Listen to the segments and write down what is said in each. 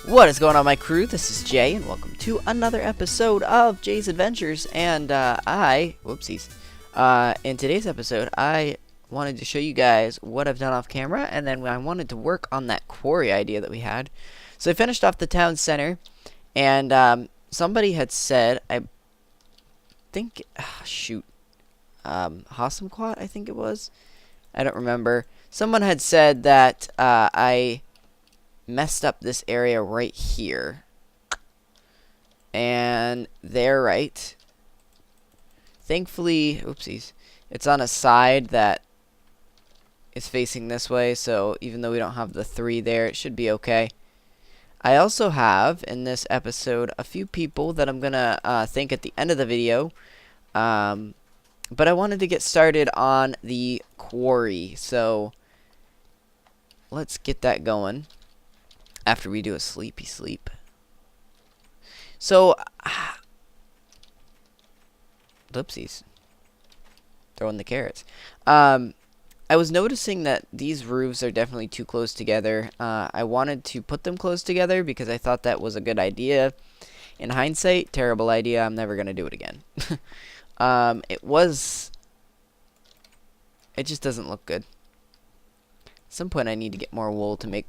What is going on, my crew? This is Jay, and welcome to another episode of Jay's Adventures. And in today's episode, I wanted to show you guys what I've done off camera, and then I wanted to work on that quarry idea that we had. So I finished off the town center, and somebody had said, I think, Hassamquat, I think it was. I don't remember. Someone had said that I messed up this area right here, and they're right. Thankfully, oopsies, it's on a side that is facing this way, so even though we don't have the 3 there, it should be okay. I also have in this episode a few people that I'm gonna thank at the end of the video, but I wanted to get started on the quarry, so let's get that going after we do a sleepy sleep. So, oopsies, throwing the carrots. I was noticing that these roofs are definitely too close together. I wanted to put them close together because I thought that was a good idea. In hindsight, terrible idea. I'm never going to do it again. It just doesn't look good. At some point I need to get more wool to make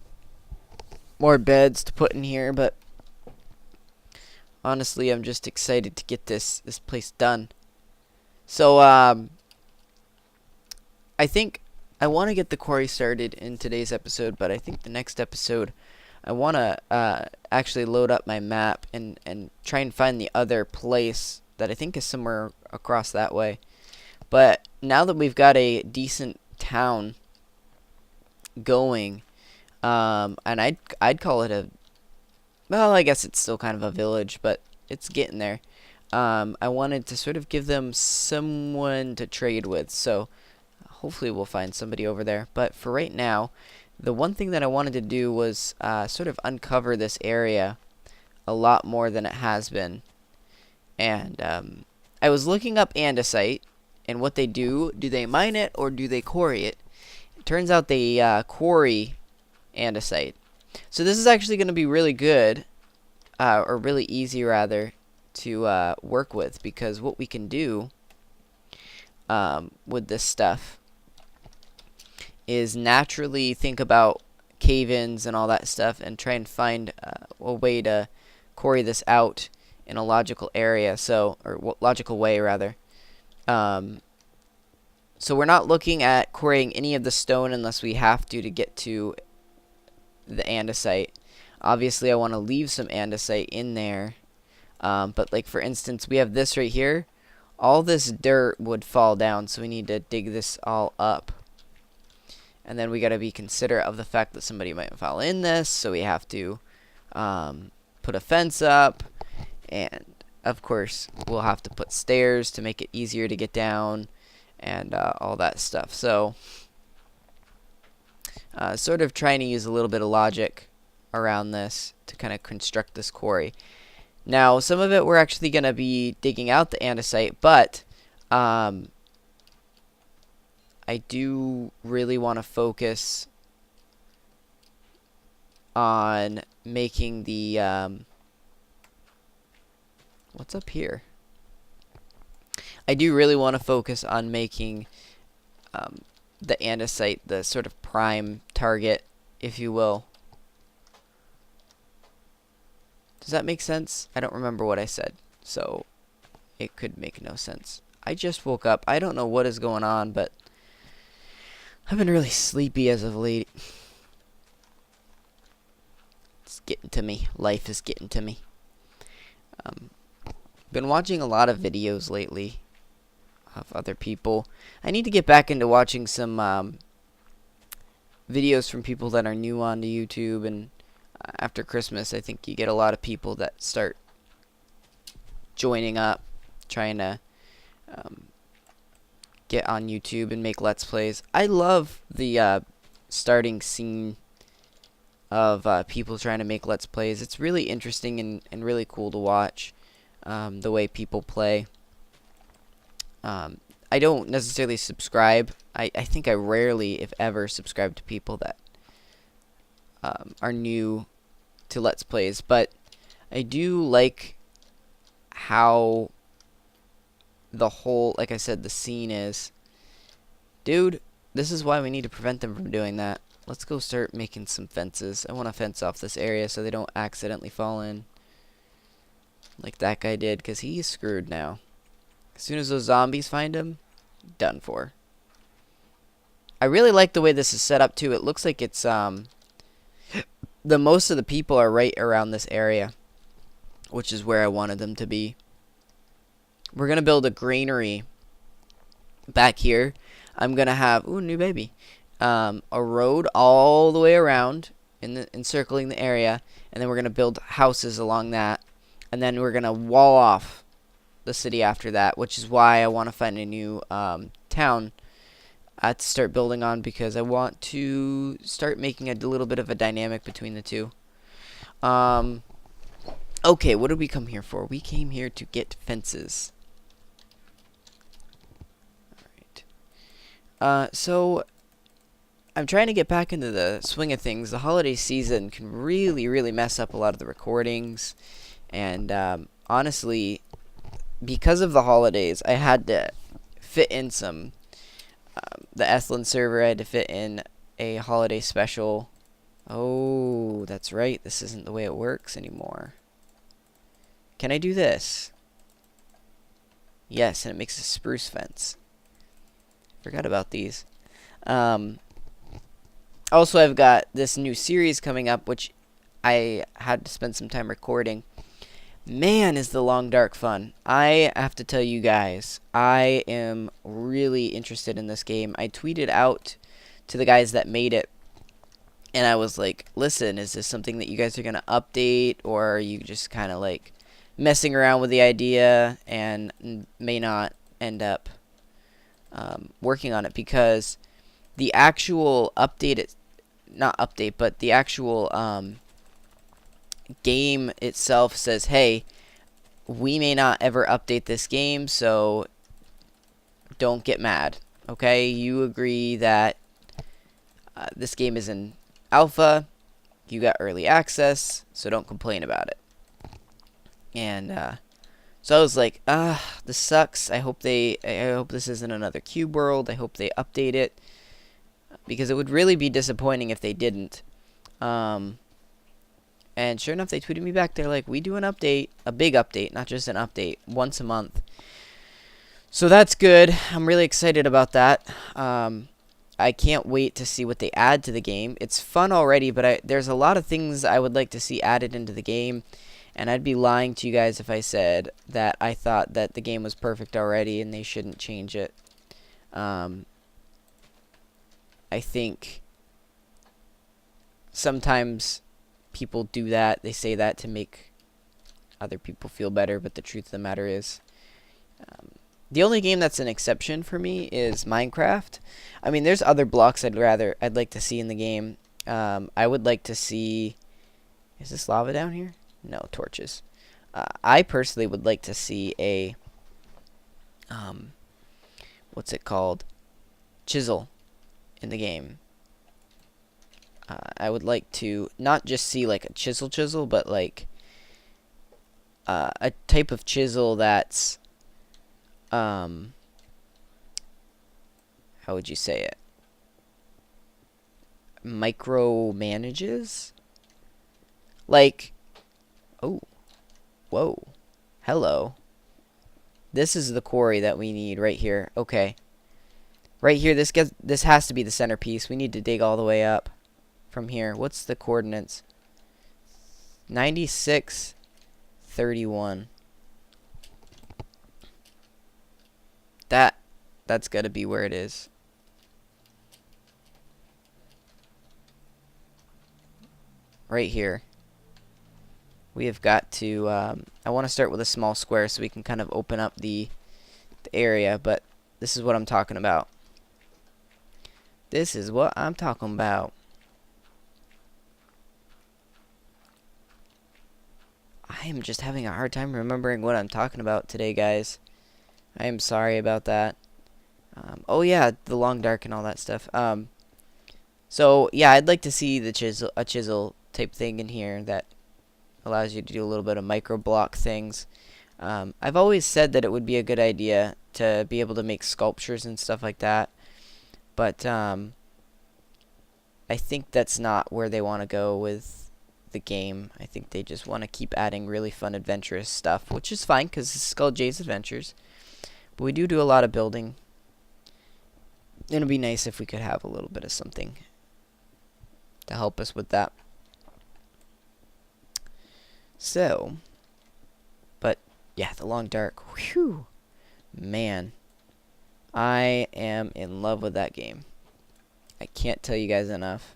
more beds to put in here, but honestly, I'm just excited to get this place done. So, I think I want to get the quarry started in today's episode, but I think the next episode, I want to actually load up my map and try and find the other place that I think is somewhere across that way. But now that we've got a decent town going, and I'd call it well, I guess it's still kind of a village, but it's getting there. I wanted to sort of give them someone to trade with, so hopefully we'll find somebody over there. But for right now, the one thing that I wanted to do was sort of uncover this area a lot more than it has been. And I was looking up andesite and what they do. Do they mine it or do they quarry it? It turns out they quarry andesite. So this is actually going to be really good, or really easy rather, to work with, because what we can do with this stuff is naturally think about cave-ins and all that stuff and try and find a way to quarry this out in a logical area, or logical way rather. So we're not looking at quarrying any of the stone unless we have to get to the andesite. Obviously I want to leave some andesite in there, but like for instance, we have this right here. All this dirt would fall down, so we need to dig this all up. And then we got to be considerate of the fact that somebody might fall in this, so we have to put a fence up, and of course we'll have to put stairs to make it easier to get down, and all that stuff. So sort of trying to use a little bit of logic around this to kind of construct this quarry. Now, some of it we're actually going to be digging out the andesite, but I do really want to focus on making the what's up here? I do really want to focus on making the andesite the sort of prime target, if you will. Does that make sense? I don't remember what I said, so it could make no sense. I just woke up. I don't know what is going on, but I've been really sleepy as of late. It's getting to me. Life is getting to me. Been watching a lot of videos lately of other people. I need to get back into watching some videos from people that are new onto YouTube, and after Christmas I think you get a lot of people that start joining up, trying to get on YouTube and make Let's Plays. I love the starting scene of people trying to make Let's Plays. It's really interesting and really cool to watch the way people play. I don't necessarily subscribe. I think I rarely, if ever, subscribe to people that are new to Let's Plays, but I do like how the whole, like I said, the scene is. Dude, this is why we need to prevent them from doing that. Let's go start making some fences. I want to fence off this area so they don't accidentally fall in like that guy did, because he's screwed now. As soon as those zombies find him, done for. I really like the way this is set up too. It looks like it's the most of the people are right around this area, which is where I wanted them to be. We're gonna build a granary back here. I'm gonna have new baby, a road all the way around encircling the area, and then we're gonna build houses along that, and then we're gonna wall off the city after that, which is why I want to find a new town to start building on, because I want to start making a little bit of a dynamic between the two. Okay, what did we come here for? We came here to get fences. Alright. So, I'm trying to get back into the swing of things. The holiday season can really, really mess up a lot of the recordings. And, honestly, because of the holidays, I had to fit in some... the Ethlin server, I had to fit in a holiday special. Oh, that's right. This isn't the way it works anymore. Can I do this? Yes, and it makes a spruce fence. Forgot about these. Also, I've got this new series coming up, which I had to spend some time recording. Man, is the Long Dark fun. I have to tell you guys, I am really interested in this game. I tweeted out to the guys that made it, and I was like, listen, is this something that you guys are going to update, or are you just kind of like messing around with the idea and may not end up working on it? Because the actual update, not update, but the actual game itself says, hey, we may not ever update this game, so don't get mad. Okay, you agree that this game is in alpha, you got early access, so don't complain about it. And so I was like, this sucks. I hope this isn't another Cube World. I hope they update it, because it would really be disappointing if they didn't. And sure enough, they tweeted me back. They're like, we do an update, a big update, not just an update, once a month. So that's good. I'm really excited about that. I can't wait to see what they add to the game. It's fun already, but there's a lot of things I would like to see added into the game. And I'd be lying to you guys if I said that I thought that the game was perfect already and they shouldn't change it. I think sometimes people do that. They say that to make other people feel better, but the truth of the matter is, the only game that's an exception for me is Minecraft. I mean, there's other blocks I'd like to see in the game. I would like to see... Is this lava down here? No, torches. I personally would like to see a... what's it called? Chisel in the game. I would like to not just see like a chisel, but like a type of chisel that's... how would you say it? Micromanages? Like... Oh. Whoa. Hello. This is the quarry that we need right here. Okay. Right here, this has to be the centerpiece. We need to dig all the way up from here. What's the coordinates? 96, 31. That's got to be where it is. Right here. We have got to, I want to start with a small square so we can kind of open up the area, but this is what I'm talking about. This is what I'm talking about. I am just having a hard time remembering what I'm talking about today, guys. I am sorry about that. Oh yeah, the Long Dark and all that stuff. So yeah, I'd like to see a chisel type thing in here that allows you to do a little bit of micro block things. I've always said that it would be a good idea to be able to make sculptures and stuff like that, but I think that's not where they want to go with the game. I think they just want to keep adding really fun, adventurous stuff, which is fine because this is called Jay's Adventures. But we do a lot of building. It'd be nice if we could have a little bit of something to help us with that. So, but yeah, The Long Dark. Whew, man, I am in love with that game. I can't tell you guys enough.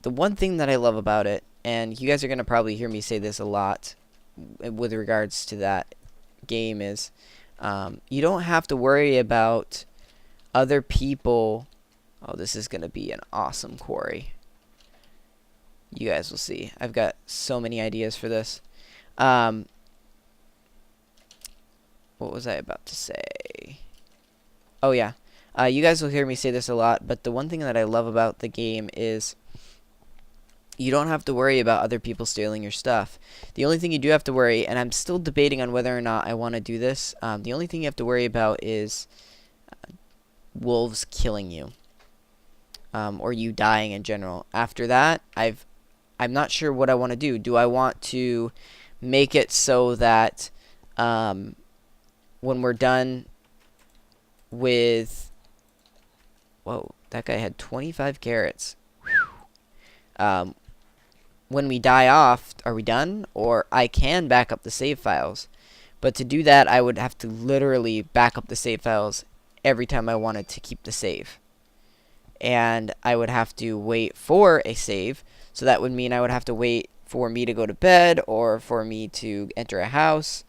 The one thing that I love about it, and you guys are going to probably hear me say this a lot with regards to that game, is you don't have to worry about other people. Oh, this is going to be an awesome quarry. You guys will see. I've got so many ideas for this. What was I about to say? Oh, yeah. You guys will hear me say this a lot, but the one thing that I love about the game is you don't have to worry about other people stealing your stuff. The only thing you do have to worry, and I'm still debating on whether or not I want to do this, the only thing you have to worry about is wolves killing you, or you dying in general. After that, I'm not sure what I want to do. Do I want to make it so that when we're done with... Whoa, that guy had 25 carrots. When we die off, are we done? Or I can back up the save files. But to do that, I would have to literally back up the save files every time I wanted to keep the save. And I would have to wait for a save. So that would mean I would have to wait for me to go to bed or for me to enter a house.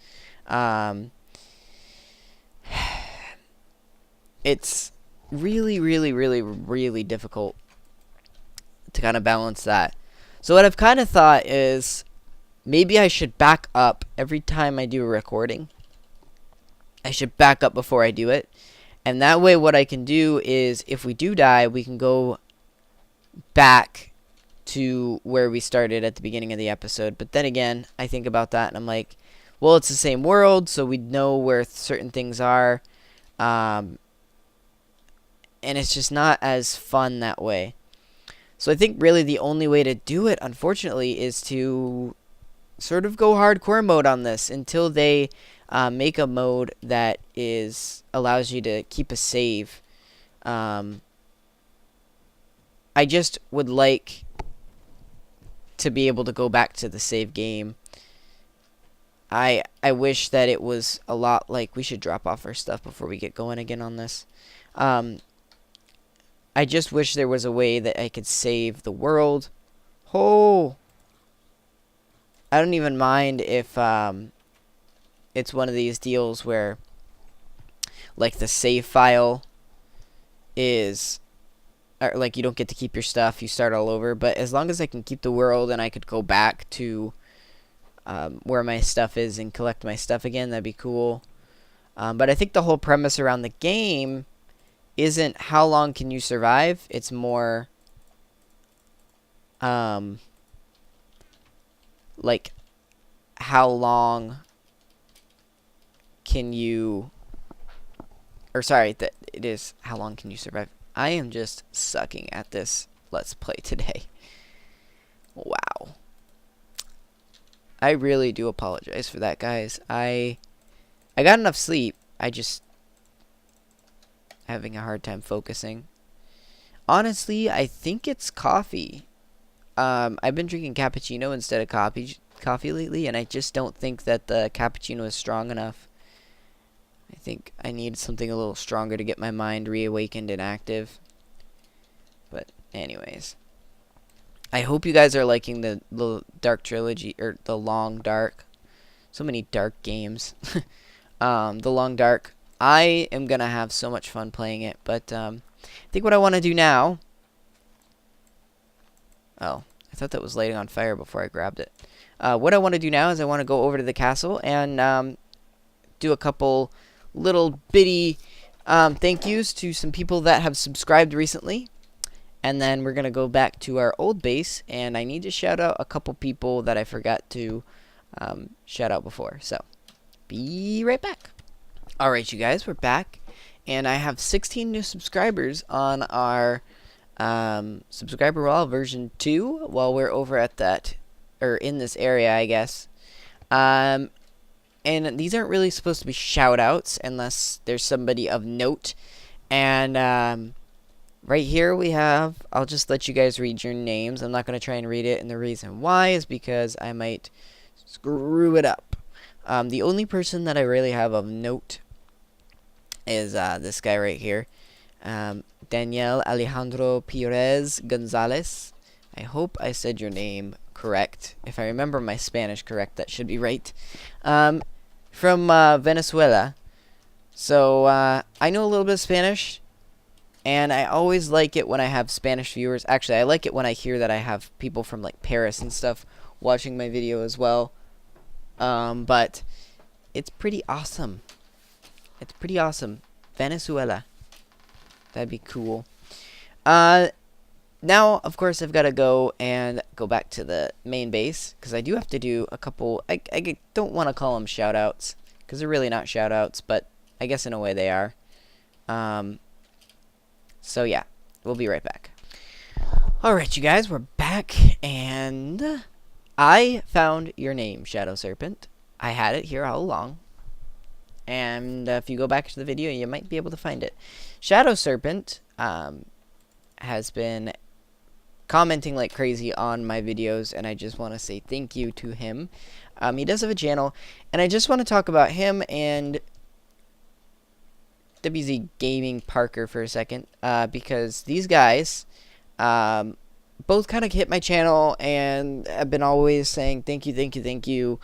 It's really, really, really, really difficult to kind of balance that. So what I've kind of thought is maybe I should back up every time I do a recording. I should back up before I do it. And that way what I can do is if we do die, we can go back to where we started at the beginning of the episode. But then again, I think about that and I'm like, well, it's the same world, so we know where certain things are. And it's just not as fun that way. So I think really the only way to do it, unfortunately, is to sort of go hardcore mode on this until they make a mode that allows you to keep a save. I just would like to be able to go back to the save game. I wish that it was a lot like... We should drop off our stuff before we get going again on this. I just wish there was a way that I could save the world. Oh! I don't even mind if it's one of these deals where like the save file is... Or like you don't get to keep your stuff, you start all over. But as long as I can keep the world and I could go back to where my stuff is and collect my stuff again, that'd be cool. But I think the whole premise around the game isn't how long can you survive. It's more like how long can you... Or sorry, it is how long can you survive. I am just sucking at this Let's Play today. Wow. I really do apologize for that, guys. I got enough sleep. I just having a hard time focusing. Honestly, I think it's coffee. I've been drinking cappuccino instead of coffee lately, and I just don't think that the cappuccino is strong enough. I think I need something a little stronger to get my mind reawakened and active. But anyways, I hope you guys are liking the Dark Trilogy, or the Long Dark. So many dark games. The Long Dark. I am going to have so much fun playing it, but I think what I want to do now... Oh, I thought that was lighting on fire before I grabbed it. What I want to do now is I want to go over to the castle and do a couple little bitty thank yous to some people that have subscribed recently. and then we're going to go back to our old base, and I need to shout out a couple people that I forgot to shout out before. So, be right back. Alright, you guys, we're back, and I have 16 new subscribers on our subscriber wall version 2 while we're over at that, or in this area, I guess. And these aren't really supposed to be shout outs unless there's somebody of note. And right here we have, I'll just let you guys read your names. I'm not going to try and read it, and the reason why is because I might screw it up. The only person that I really have of note is this guy right here. Daniel Alejandro Pires Gonzalez. I hope I said your name correct. If I remember my Spanish correct, that should be right. From Venezuela. So I know a little bit of Spanish, and I always like it when I have Spanish viewers. Actually, I like it when I hear that I have people from like Paris and stuff watching my video as well. But it's pretty awesome. It's pretty awesome. Venezuela. That'd be cool. Now, of course, I've got to go back to the main base, because I do have to do a couple, I don't want to call them shoutouts, because they're really not shoutouts, but I guess in a way they are. So yeah, we'll be right back. Alright, you guys, we're back, and I found your name, Shadow Serpent. I had it here all along, and if you go back to the video, you might be able to find it. Shadow Serpent has been commenting like crazy on my videos, and I just want to say thank you to him. He does have a channel, and I just want to talk about him and WZ Gaming Parker for a second, because these guys both kind of hit my channel and have been always saying thank you, thank you, thank you,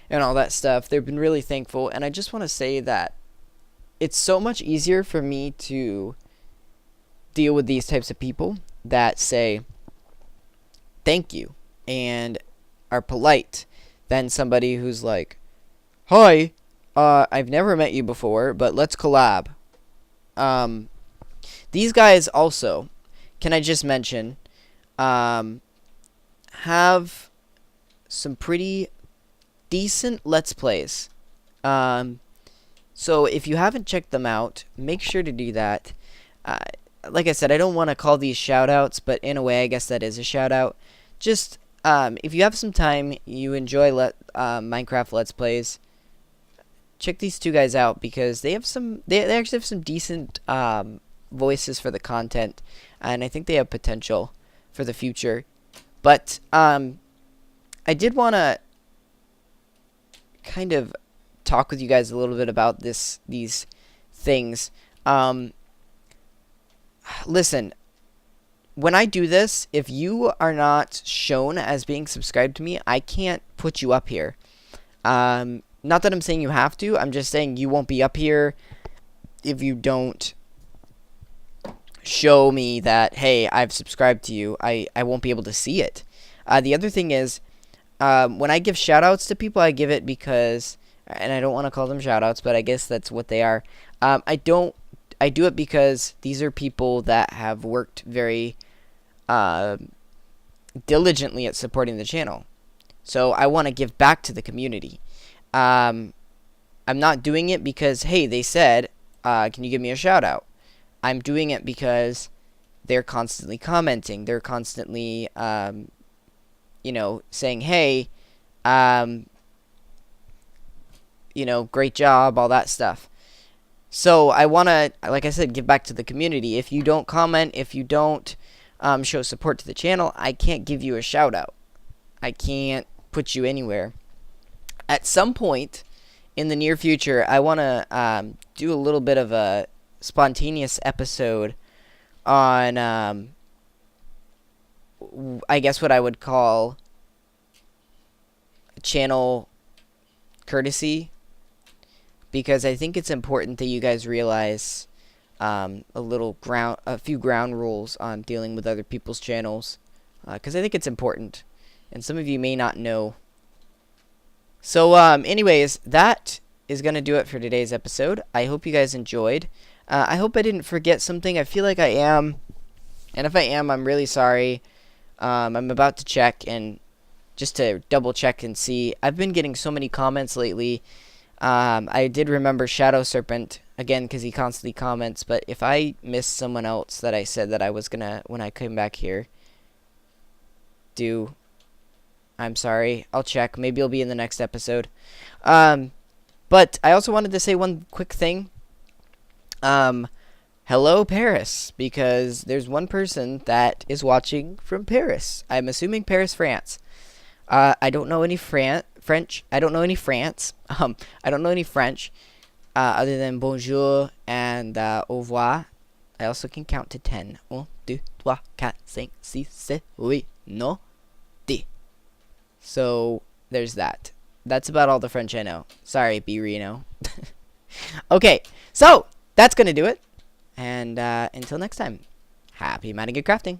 and all that stuff. They've been really thankful, and I just want to say that it's so much easier for me to deal with these types of people that say thank you and are polite than somebody who's like, hi, I've never met you before, but let's collab. These guys also, can I just mention, have some pretty decent Let's Plays. So if you haven't checked them out, make sure to do that. Like I said, I don't want to call these shoutouts, but in a way, I guess that is a shoutout. Just, if you have some time, you enjoy Minecraft Let's Plays, check these two guys out, because they have some, they actually have some decent, voices for the content, and I think they have potential for the future. But, I did want to kind of talk with you guys a little bit about these things. Listen, when I do this, if you are not shown as being subscribed to me, I can't put you up here. Not that I'm saying you have to, I'm just saying you won't be up here if you don't show me that, hey, I've subscribed to you. I won't be able to see it. The other thing is, when I give shoutouts to people, I give it because, and I don't want to call them shoutouts, but I guess that's what they are. I do it because these are people that have worked very diligently at supporting the channel. So I want to give back to the community. I'm not doing it because, hey, they said, can you give me a shout out? I'm doing it because they're constantly commenting. They're constantly, you know, saying, hey, you know, great job, all that stuff. So I want to, like I said, give back to the community. If you don't comment, if you don't show support to the channel, I can't give you a shout out. I can't put you anywhere. At some point in the near future, I want to do a little bit of a spontaneous episode on, I guess what I would call channel courtesy, because I think it's important that you guys realize a few ground rules on dealing with other people's channels, because I think it's important, and some of you may not know. So, anyways, that is going to do it for today's episode. I hope you guys enjoyed. I hope I didn't forget something. I feel like I am. And if I am, I'm really sorry. I'm about to check and just to double check and see. I've been getting so many comments lately. I did remember Shadow Serpent again because he constantly comments. But if I missed someone else that I said that I was gonna when I came back here, I'm sorry. I'll check. Maybe it'll be in the next episode. But I also wanted to say one quick thing. Hello Paris, because there's one person that is watching from Paris. I'm assuming Paris, France. I don't know any French. I don't know any France. I don't know any French other than bonjour and au revoir. I also can count to 10. 1, 2, 3, 4, 5, 6, 7, 8, 9, 10. So there's that. That's about all the French I know. Sorry, B Reno. Okay, so that's gonna do it. And until next time, happy mining and crafting.